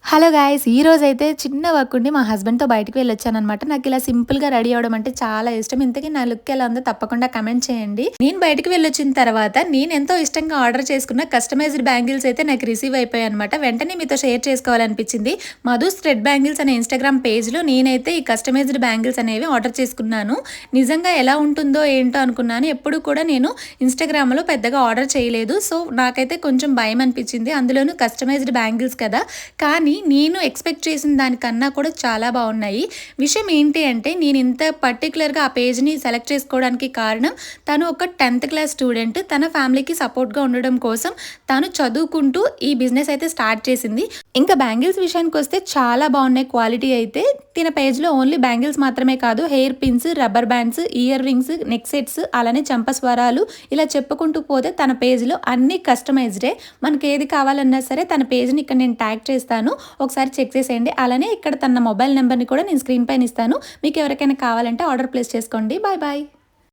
Hello guys! ఈరోజైతే చిన్న work ఉండి మా హస్బెండ్‌తో బయటికి వెళ్ళొచ్చాననమాట. నాకిలా సింపుల్‌గా రెడీ అవ్వడం అంటే చాలా ఇష్టం. ఇంతకీ నా లుక్ ఎలా ఉందో తప్పకుండా కమెంట్ చేయండి. నేను బయటికి వెళ్ళొచ్చిన తర్వాత నేనెంతో ఇష్టంగా ఆర్డర్ చేసుకున్న కస్టమైజ్డ్ బ్యాంగిల్స్ అయితే నాకు రిసీవ్ అయిపోయాయనమాట. వెంటనే మీతో షేర్ చేసుకోవాలనిపించింది. మధుస్ థ్రెడ్ బ్యాంగిల్స్ అనే ఇన్‌స్టాగ్రామ్ పేజ్‌లో నేనైతే ఈ కస్టమైజ్డ్ బ్యాంగిల్స్ అనేవి ఆర్డర్ చేసుకున్నాను. నిజంగా ఎలా ఉంటుందో ఏంటో అనుకున్నాను. ఎప్పుడు కూడా నేను ఇన్‌స్టాగ్రామ్‌లో పెద్దగా ఆర్డర్ చేయలేదు. సో, నాకైతే కొంచెం భయం అనిపించింది. అందులోనూ కస్టమైజ్డ్ బ్యాంగిల్స్ కదా! కానీ నేను ఎక్స్‌పెక్ట్ చేసిన దానికన్నా కూడా చాలా బావున్నాయి. విషయం ఏంటి అంటే నేను ఇంత పర్టిక్యులర్‌గా ఆ పేజ్‌ని సెలెక్ట్ చేసుకోవడానికి కారణం తను ఒక 10థ్ క్లాస్ స్టూడెంట్. తన ఫ్యామిలీకి సపోర్ట్‌గా ఉండడం కోసం తను చదువుకుంటూ ఈ బిజినెస్ అయితే స్టార్ట్ చేసింది. ఇంకా బ్యాంగిల్స్ విషయానికొస్తే చాలా బావున్నాయి క్వాలిటీ అయితే. తిన పేజ్‌లో ఓన్లీ బ్యాంగిల్స్ మాత్రమే కాదు hair pins, rubber bands, ear rings, neck sets అలానే చంపస్వరాలు ఇలా చెప్పుకుంటూ పోతే తన పేజ్‌లో అన్నీ కస్టమైజ్డే. మనకేది కావాలన్నా సరే తన పేజ్‌ని ఇక్కడ నేను ట్యాగ్ చేస్తాను. ఒకసారి చెక్ చేసేయండి. అలానే ఇక్కడ తన మొబైల్ నెంబర్‌ని కూడా నేను స్క్రీన్ పైన ఇస్తాను. మీకు ఎవరికైనా కావాలంటే ఆర్డర్ ప్లేస్ చేసుకోండి. Bye bye.